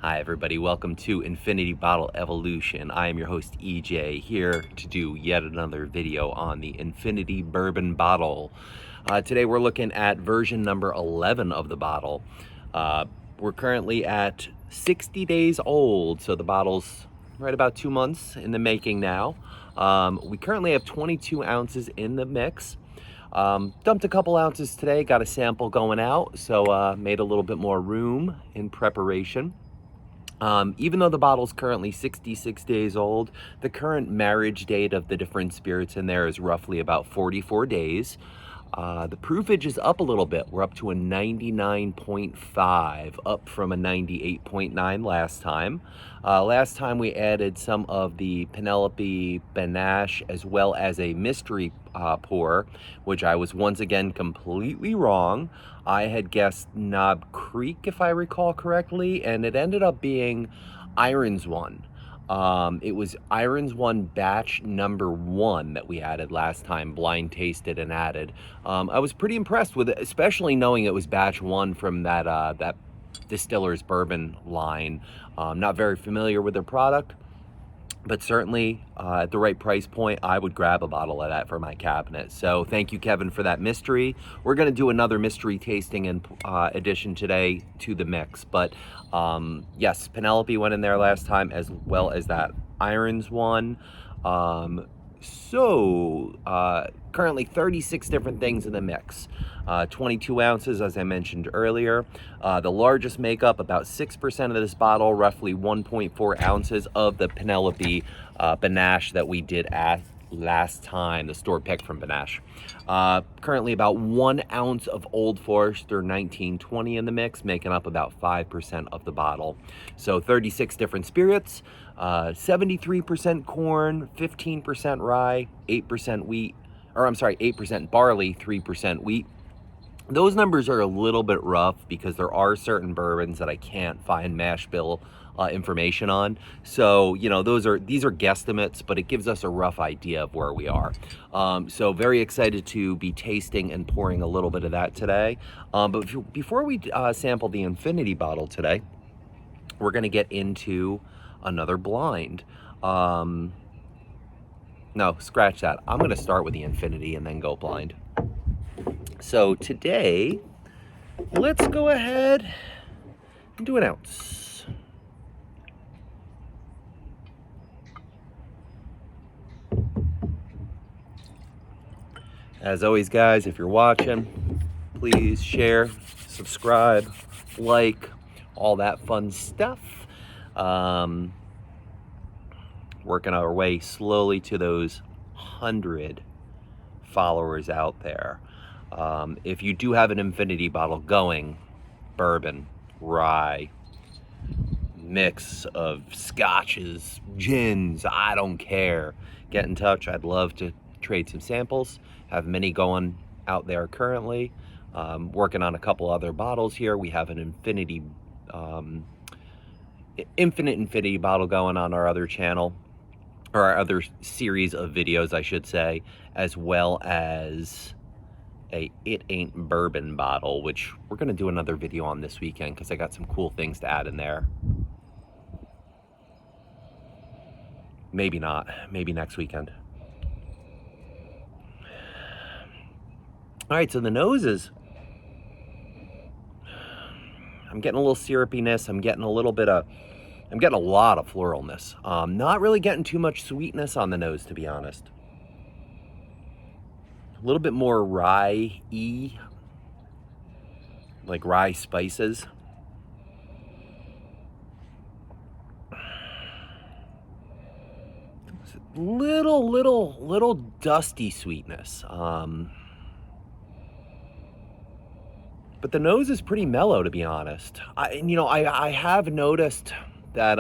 Hi everybody, welcome to Infinity Bottle Evolution. I am your host EJ, here to do yet another video on the Infinity Bourbon bottle. Today we're looking at version number 11 of the bottle. We're currently at 60 days old, so the bottle's right about 2 months in the making now. We currently have 22 ounces in the mix. Dumped a couple ounces today, got a sample going out, so made a little bit more room in preparation. Even though the bottle's currently 66 days old, the current marriage date of the different spirits in there is roughly about 44 days. The proofage is up a little bit. We're up to a 99.5, up from a 98.9 last time. Last time we added some of the Penelope, Benash, as well as a mystery pour, which I was once again completely wrong. I had guessed Knob Creek, if I recall correctly, and it ended up being Irons One. It was Irons One batch number 1 that we added last time, blind tasted and added. I was pretty impressed with it, especially knowing it was batch 1 from that Distiller's Bourbon line. Not very familiar with their product, but certainly at the right price point, I would grab a bottle of that for my cabinet. So thank you, Kevin, for that mystery. We're going to do another mystery tasting and addition today to the mix. But yes, Penelope went in there last time, as well as that Irons one. Currently 36 different things in the mix. 22 ounces, as I mentioned earlier. The largest makeup, about 6% of this bottle, roughly 1.4 ounces of the Penelope Benash that we did at last time, the store pick from Benash. Currently about 1 ounce of Old Forester 1920 in the mix, making up about 5% of the bottle. So 36 different spirits, 73% corn, 15% rye, 8% wheat, or I'm sorry, 8% barley, 3% wheat. Those numbers are a little bit rough because there are certain bourbons that I can't find mash bill information on. So, you know, these are guesstimates, but it gives us a rough idea of where we are. So very excited to be tasting and pouring a little bit of that today. But before we sample the Infinity bottle today, we're going to get into another blind. No, scratch that. I'm going to start with the Infinity and then go blind. So today, let's go ahead and do an ounce. As always, guys, if you're watching, please share, subscribe, like, all that fun stuff. Working our way slowly to those 100 followers out there. If you do have an Infinity bottle going, bourbon, rye, mix of scotches, gins, I don't care, get in touch. I'd love to trade some samples. Have many going out there currently. Working on a couple other bottles here. We have an Infinite Infinity bottle going on our other channel, or our other series of videos, I should say, as well as a It Ain't Bourbon bottle, which we're going to do another video on this weekend because I got some cool things to add in there. Maybe not. Maybe next weekend. All right, so the noses. I'm getting a little syrupiness. I'm getting a lot of floralness. Not really getting too much sweetness on the nose, to be honest. A little bit more rye-y, like rye spices. Little dusty sweetness. But the nose is pretty mellow, to be honest. I have noticed that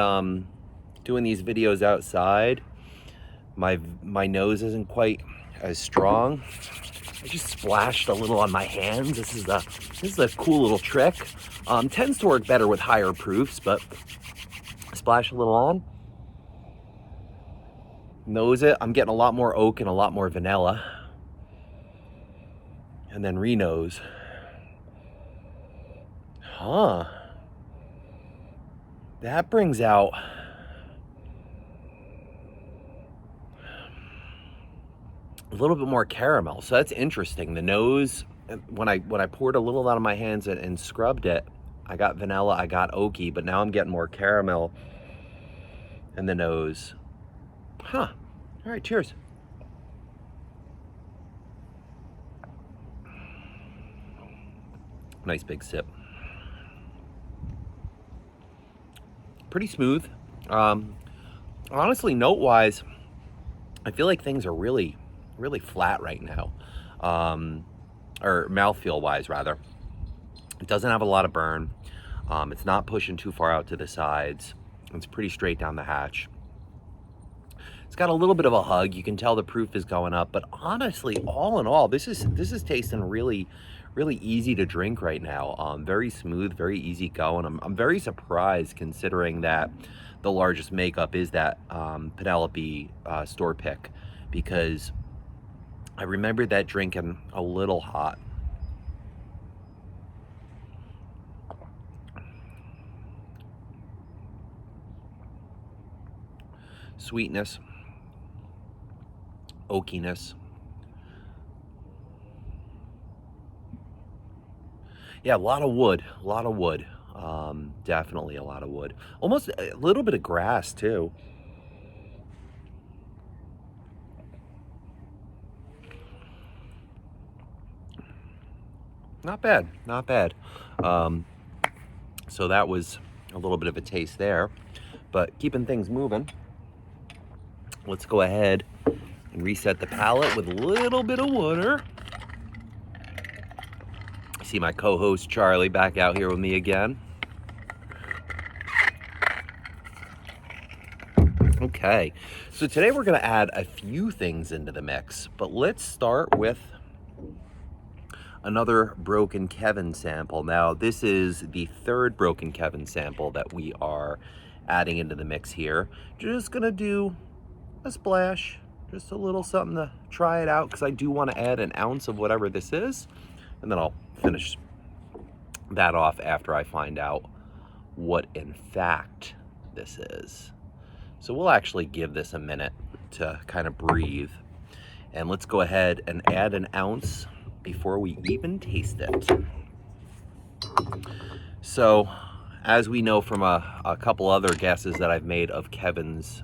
doing these videos outside, my nose isn't quite as strong. I just splashed a little on my hands. This is a cool little trick. Tends to work better with higher proofs, but splash a little on. Nose it. I'm getting a lot more oak and a lot more vanilla. And then renose. Huh. that brings out a little bit more caramel. So that's interesting. The nose, when I poured a little out of my hands and scrubbed it, I got vanilla, I got oaky, but now I'm getting more caramel in the nose. Huh. All right, cheers. Nice big sip. Pretty smooth. Honestly, note-wise, I feel like things are really flat right now. Or mouthfeel-wise, rather. It doesn't have a lot of burn. It's not pushing too far out to the sides. It's pretty straight down the hatch. It's got a little bit of a hug. You can tell the proof is going up, but honestly, all in all, this is tasting really easy to drink right now. Very smooth, very easy going. I'm very surprised considering that the largest makeup is that Penelope store pick, because I remember that drinking a little hot. Sweetness, oakiness. Yeah, a lot of wood, definitely a lot of wood. Almost a little bit of grass too. Not bad, not bad. So that was a little bit of a taste there, but keeping things moving. Let's go ahead and reset the palate with a little bit of water. I see my co-host Charlie back out here with me again. Okay, so today we're going to add a few things into the mix, but let's start with another Broken Kevin sample. Now, this is the third Broken Kevin sample that we are adding into the mix here. Just going to do a splash, just a little something to try it out, because I do want to add an ounce of whatever this is, and then I'll finish that off after I find out what in fact this is. So we'll actually give this a minute to kind of breathe, and let's go ahead and add an ounce before we even taste it. So as we know from a couple other guesses that I've made of Kevin's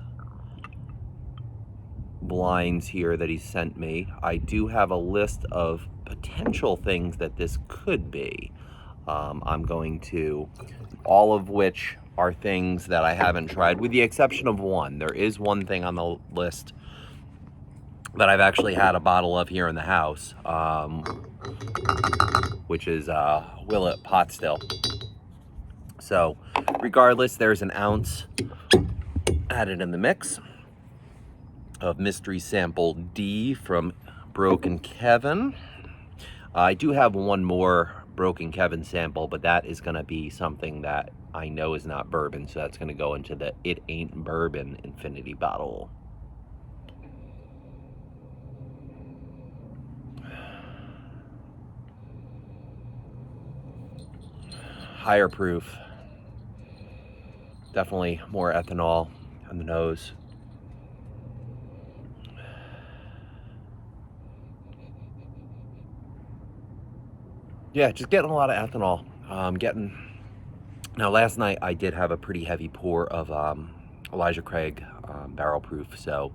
blinds here that he sent me, I do have a list of potential things that this could be. I'm going to, all of which are things that I haven't tried, with the exception of one. There is one thing on the list that I've actually had a bottle of here in the house, which is Willet Pot Still. So regardless, there's an ounce added in the mix of Mystery Sample D from Broken Kevin. I do have one more Broken Kevin sample, but that is going to be something that I know is not bourbon, so that's going to go into the It Ain't Bourbon Infinity bottle. Higher proof. Definitely more ethanol on the nose. Yeah, just getting a lot of ethanol. Now last night I did have a pretty heavy pour of Elijah Craig barrel proof, so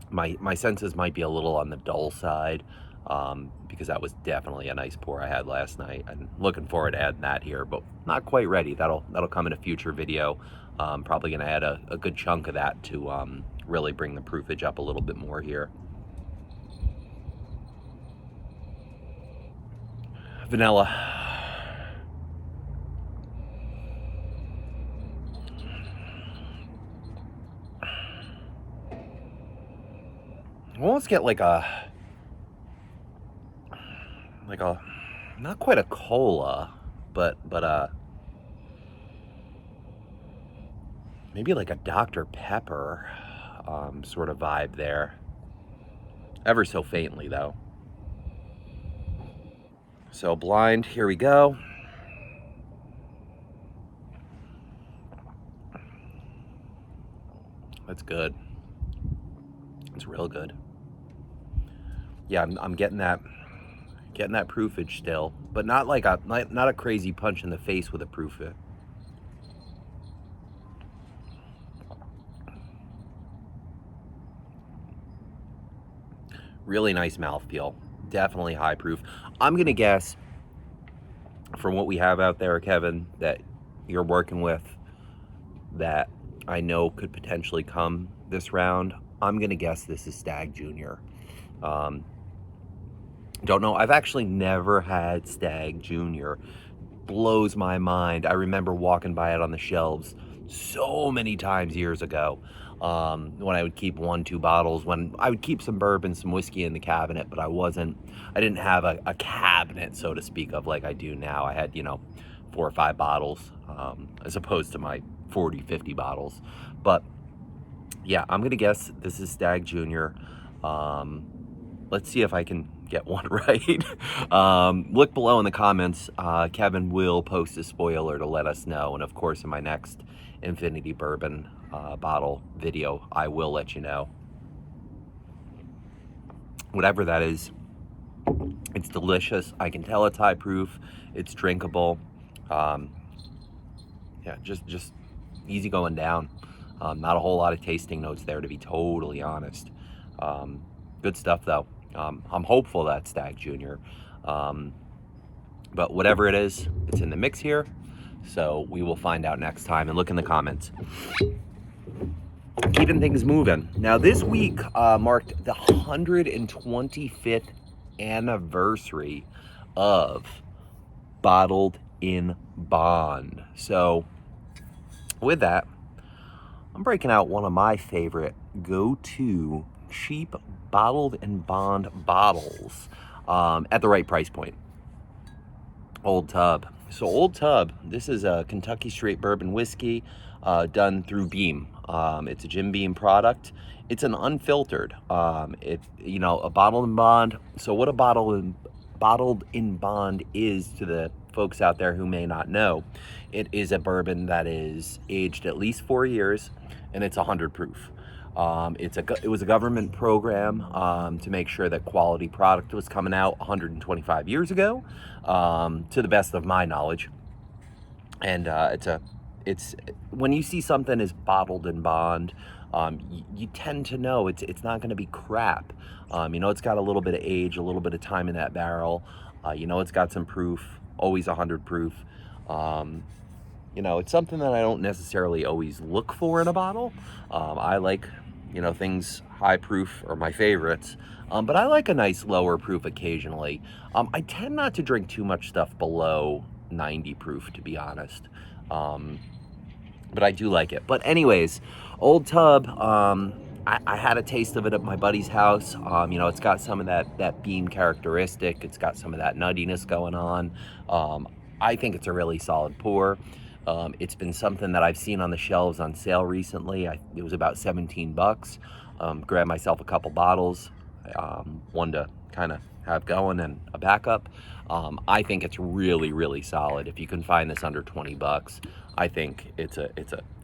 my senses might be a little on the dull side, because that was definitely a nice pour I had last night. I'm looking forward to adding that here, but not quite ready. That'll come in a future video. Probably gonna add a good chunk of that to really bring the proofage up a little bit more here. Vanilla. Well, let's get like a not quite a cola, but maybe like a Dr. Pepper sort of vibe there. Ever so faintly though. So blind, here we go. That's good. It's real good. Yeah, I'm getting that proofage still, but not like not a crazy punch in the face with a proof it. Really nice mouthfeel. Definitely high proof. I'm gonna guess, from what we have out there, Kevin, that you're working with, that I know could potentially come this round. I'm gonna guess this is Stag Junior. Don't know. I've actually never had Stag Junior. Blows my mind. I remember walking by it on the shelves so many times years ago, when I would keep 1-2 bottles, when I would keep some bourbon, some whiskey in the cabinet, but I didn't have a cabinet, so to speak, of like I do now. I had, 4 or 5 bottles, as opposed to my 40, 50 bottles. But yeah, I'm gonna guess this is Stag Junior. Let's see if I can get one right. Look below in the comments. Kevin will post a spoiler to let us know, and of course in my next Infinity Bourbon bottle video, I will let you know. Whatever that is, it's delicious. I can tell it's high proof. It's drinkable. Yeah, just easy going down. Not a whole lot of tasting notes there, to be totally honest. Good stuff though. I'm hopeful that's Stag Junior. But whatever it is, it's in the mix here. So we will find out next time, and look in the comments. Keeping things moving. Now this week marked the 125th anniversary of Bottled in Bond. So with that, I'm breaking out one of my favorite go-to cheap Bottled in Bond bottles at the right price point. Old Tub. So Old Tub, this is a Kentucky straight bourbon whiskey done through Beam. It's a Jim Beam product. It's an unfiltered. A Bottled in Bond. So what a Bottled in Bond is, to the folks out there who may not know, it is a bourbon that is aged at least 4 years, and it's 100 proof. It was a government program to make sure that quality product was coming out 125 years ago, to the best of my knowledge. And it's when you see something is Bottled in Bond, you tend to know it's not going to be crap. It's got a little bit of age, a little bit of time in that barrel. It's got some proof, always 100 proof. It's something that I don't necessarily always look for in a bottle. I like, things high proof are my favorites. But I like a nice lower proof occasionally. I tend not to drink too much stuff below 90 proof, to be honest. But I do like it. But anyways, Old Tub, I had a taste of it at my buddy's house. It's got some of that Beam characteristic. It's got some of that nuttiness going on. I think it's a really solid pour. It's been something that I've seen on the shelves on sale recently. It was about 17 bucks. Grabbed myself a couple bottles, one to kind of have going and a backup. I think it's really, really solid. If you can find this under 20 bucks, I think it's a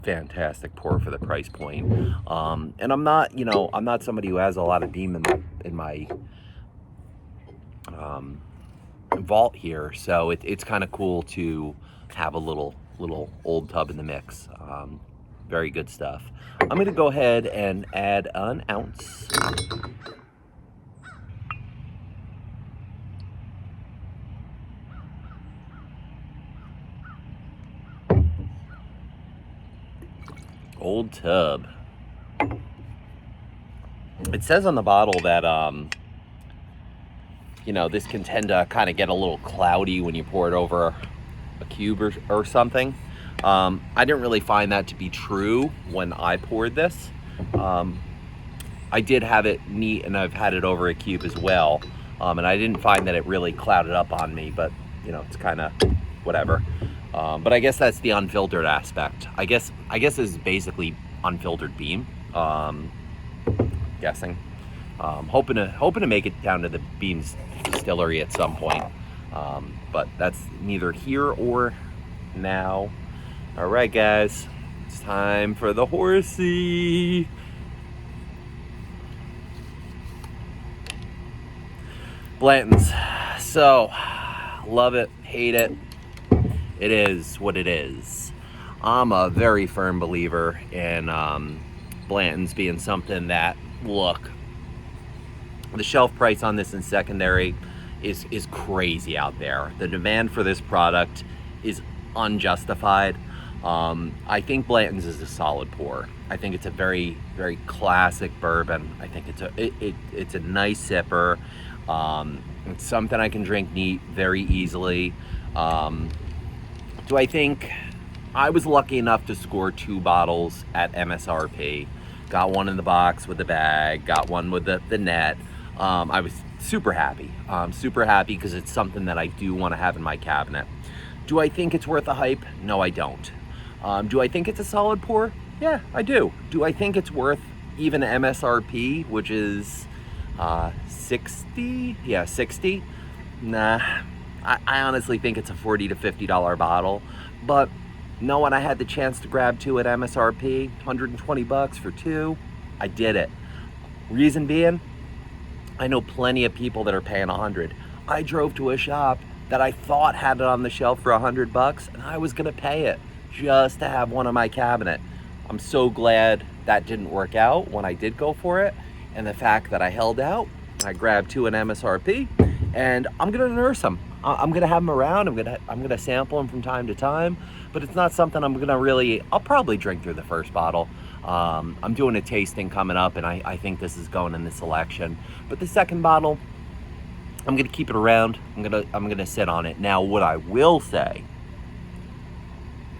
fantastic pour for the price point. And I'm not somebody who has a lot of Beam in my vault here, so it's kind of cool to have a little Old Tub in the mix. Very good stuff. I'm going to go ahead and add an ounce. Old Tub. It says on the bottle that this can tend to kind of get a little cloudy when you pour it over a cube or something. I didn't really find that to be true when I poured this. I did have it neat, and I've had it over a cube as well, and I didn't find that it really clouded up on me, but it's kind of whatever. But I guess that's the unfiltered aspect. I guess this is basically unfiltered Beam. Guessing. Hoping to make it down to the Beam's distillery at some point. But that's neither here or now. All right, guys. It's time for the horsey. Blanton's. So, love it, hate it. It is what it is. I'm a very firm believer in Blanton's being something that, look, the shelf price on this in secondary is crazy out there. The demand for this product is unjustified. I think Blanton's is a solid pour. I think it's a very, very classic bourbon. I think it's a nice sipper. It's something I can drink neat very easily. Do I think I was lucky enough to score 2 bottles at MSRP? Got one in the box with the bag, got one with the net. I was super happy. Super happy because it's something that I do want to have in my cabinet. Do I think it's worth the hype? No, I don't. Do I think it's a solid pour? Yeah, I do. Do I think it's worth even MSRP, which is 60? Yeah, 60? Nah, I honestly think it's a $40 to $50 bottle. But no, when I had the chance to grab 2 at MSRP, 120 bucks for 2, I did it. Reason being, I know plenty of people that are paying 100. I drove to a shop that I thought had it on the shelf for 100 bucks, and I was gonna pay it just to have one in my cabinet. I'm so glad that didn't work out when I did go for it, and the fact that I held out, I grabbed 2 in MSRP, and I'm gonna nurse them. I'm gonna have them around. I'm gonna sample them from time to time, but it's not something I'm gonna really. I'll probably drink through the first bottle. I'm doing a tasting coming up, and I think this is going in the selection. But the second bottle, I'm gonna keep it around. I'm gonna sit on it. Now, what I will say,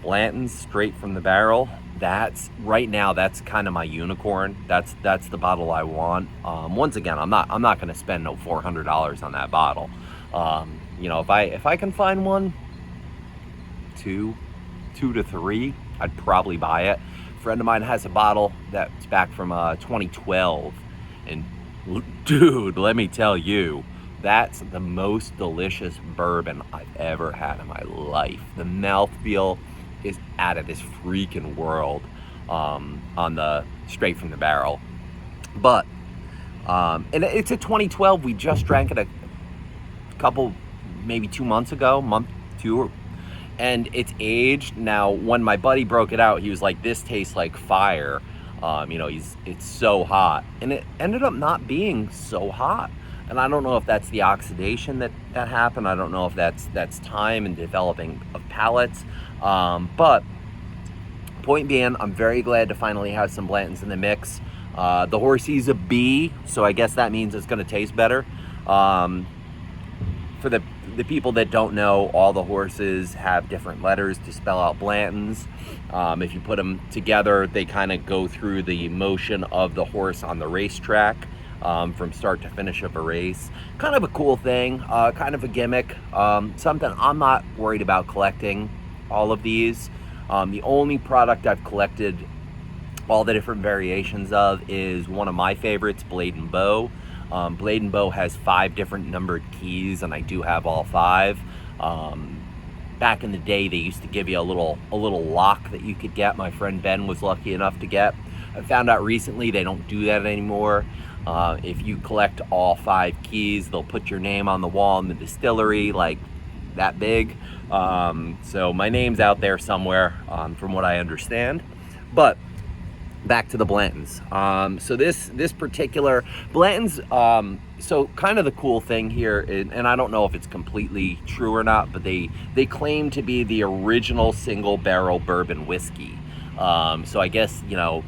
Blanton's straight from the barrel. That's right now. That's kind of my unicorn. That's the bottle I want. Once again, I'm not gonna spend no $400 on that bottle. You know, if I can find one, two to 3, I'd probably buy it. A friend of mine has a bottle that's back from 2012, and dude, let me tell you, that's the most delicious bourbon I've ever had in my life. The mouthfeel is out of this freaking world on the straight from the barrel. But and it's a 2012. We just drank it a couple, maybe 2 months ago, month 2, and it's aged. Now, when my buddy broke it out, he was like, "This tastes like fire." You know, it's so hot, and it ended up not being so hot. And I don't know if that's the oxidation that happened. I don't know if that's time and developing of palates. But point being, I'm very glad to finally have some Blantons in the mix. The horsey's a B, so I guess that means it's going to taste better. For the people that don't know, all the horses have different letters to spell out Blantons. If you put them together, they kind of go through the motion of the horse on the racetrack. From start to finish of a race. Kind of a cool thing, kind of a gimmick, something I'm not worried about collecting all of these. The only product I've collected all the different variations of is one of my favorites, Blade and Bow. Blade and Bow has 5 different numbered keys, and I do have all 5. Back in the day, they used to give you a little lock that you could get. My friend Ben was lucky enough to get. I found out recently they don't do that anymore. If you collect all 5 keys, they'll put your name on the wall in the distillery, like that big. So my name's out there somewhere, from what I understand. But back to the Blantons. So this particular Blantons, so kind of the cool thing here, and I don't know if it's completely true or not, but they claim to be the original single barrel bourbon whiskey. So I guess, you know,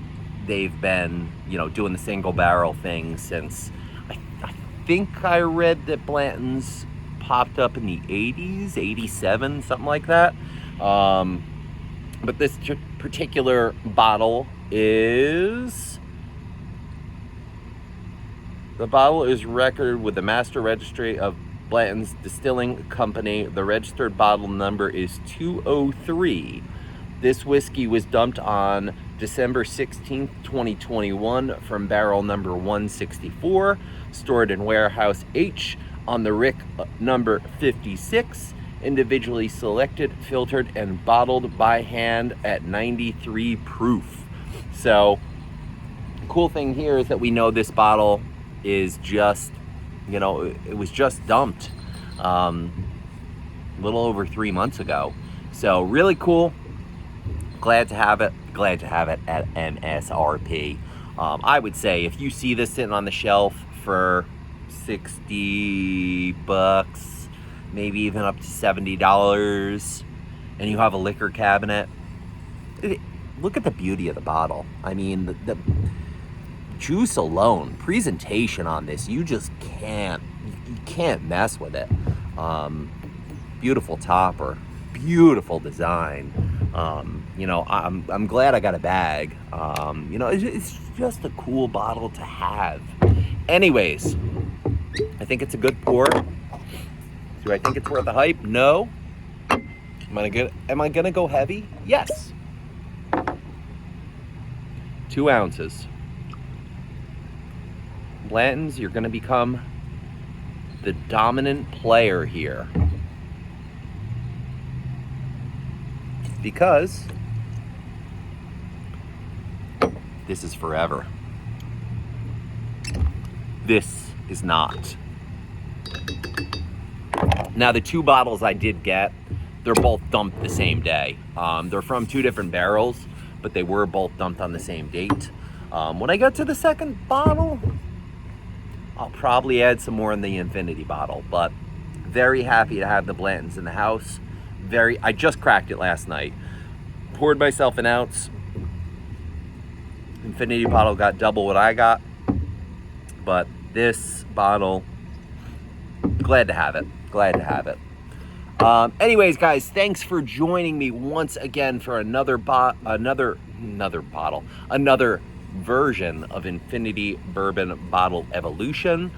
they've been, you know, doing the single barrel thing since, I think I read that Blanton's popped up in the 80s, 87, something like that. But this particular bottle is, the bottle is recorded with the Master Registry of Blanton's Distilling Company. The registered bottle number is 203. This whiskey was dumped on December 16th, 2021 from barrel number 164, stored in warehouse H on the Rick number 56 individually selected, filtered, and bottled by hand at 93 proof. So, cool thing here is that we know this bottle is just, you know, it was just dumped a little over 3 months ago. So really cool. Glad to have it at MSRP. I would say if you see this sitting on the shelf for $60, maybe even up to $70, and you have a liquor cabinet, look at the beauty of the bottle. I mean, the juice alone, presentation on this, you just can't mess with it. Beautiful topper, beautiful design. You know, I'm glad I got a bag. You know, it's just a cool bottle to have. Anyways, I think it's a good pour. Do I think it's worth the hype? No. Am I gonna go heavy? Yes. 2 ounces. Blantons, you're gonna become the dominant player here. Because this is forever. This is not. Now, the 2 bottles I did get, they're both dumped the same day. They're from 2 different barrels, but they were both dumped on the same date. When I get to the second bottle, I'll probably add some more in the infinity bottle, but very happy to have the Blantons in the house. I just cracked it last night. Poured myself an ounce. Infinity bottle got double what I got, but this bottle, glad to have it. Anyways, guys, thanks for joining me once again for another version of Infinity Bourbon Bottle Evolution.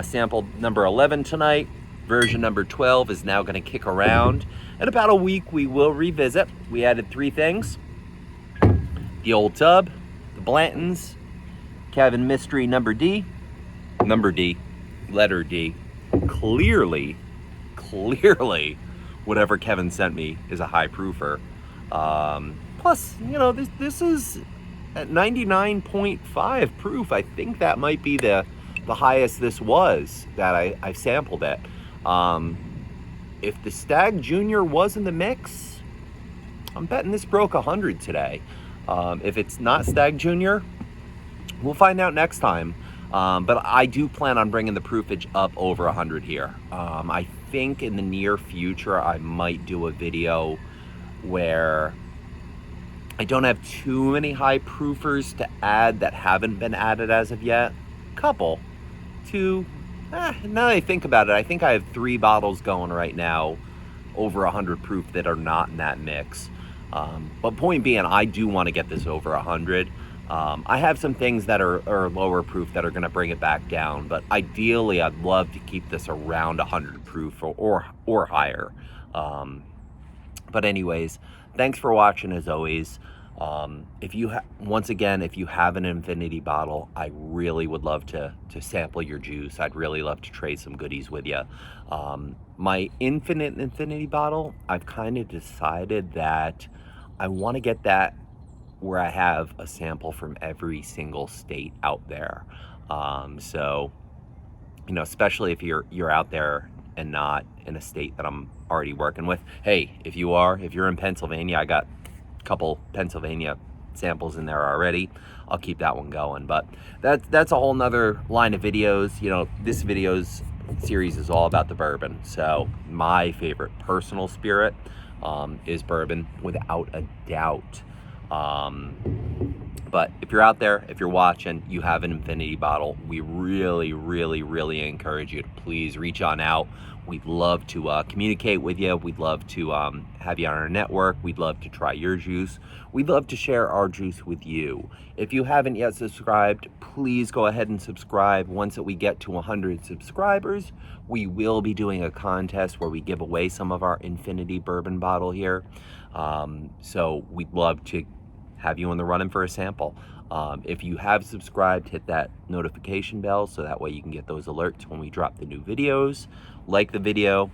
Sample number 11 tonight. Version number 12 is now going to kick around. In about a week, we will revisit. We added 3 things. The old tub, the Blantons, Kevin Mystery letter D. Clearly, whatever Kevin sent me is a high proofer. Plus, you know, this is at 99.5 proof. I think that might be the highest this was that I've sampled it. If the Stag Junior was in the mix, I'm betting this broke 100 today. If it's not Stag Junior, we'll find out next time. But I do plan on bringing the proofage up over 100 here. I think in the near future, I might do a video where I don't have too many high proofers to add that haven't been added as of yet. Couple. 2. Now that I think about it, I think I have 3 bottles going right now over 100 proof that are not in that mix. But point being, I do want to get this over 100. I have some things that are lower proof that are going to bring it back down, but ideally I'd love to keep this around 100 proof or higher. But anyways, thanks for watching as always. If you have an infinity bottle, I really would love to sample your juice. I'd really love to trade some goodies with you. My infinity bottle, I've kind of decided that I want to get that where I have a sample from every single state out there. So, you know, especially if you're out there and not in a state that I'm already working with. Hey, if you're in Pennsylvania, I got couple Pennsylvania samples in there already. I'll keep that one going, but that's a whole nother line of videos. You know, this video's series is all about the bourbon. So my favorite personal spirit is bourbon without a doubt. But if you're out there, if you're watching, you have an infinity bottle, we really encourage you to please reach on out. We'd love to communicate with you. We'd love to have you on our network. We'd love to try your juice. We'd love to share our juice with you. If you haven't yet subscribed, please go ahead and subscribe. Once we get to 100 subscribers, we will be doing a contest where we give away some of our infinity bourbon bottle here. So we'd love to have you in the running for a sample. If you have subscribed, hit that notification bell so that way you can get those alerts when we drop the new videos. Like the video,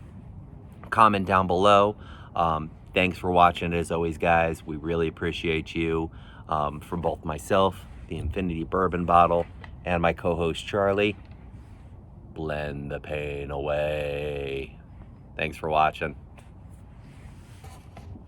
comment down below. Thanks for watching. As always, guys, we really appreciate you. From both myself, the Infinity Bourbon Bottle, and my co-host Charlie, blend the pain away. Thanks for watching.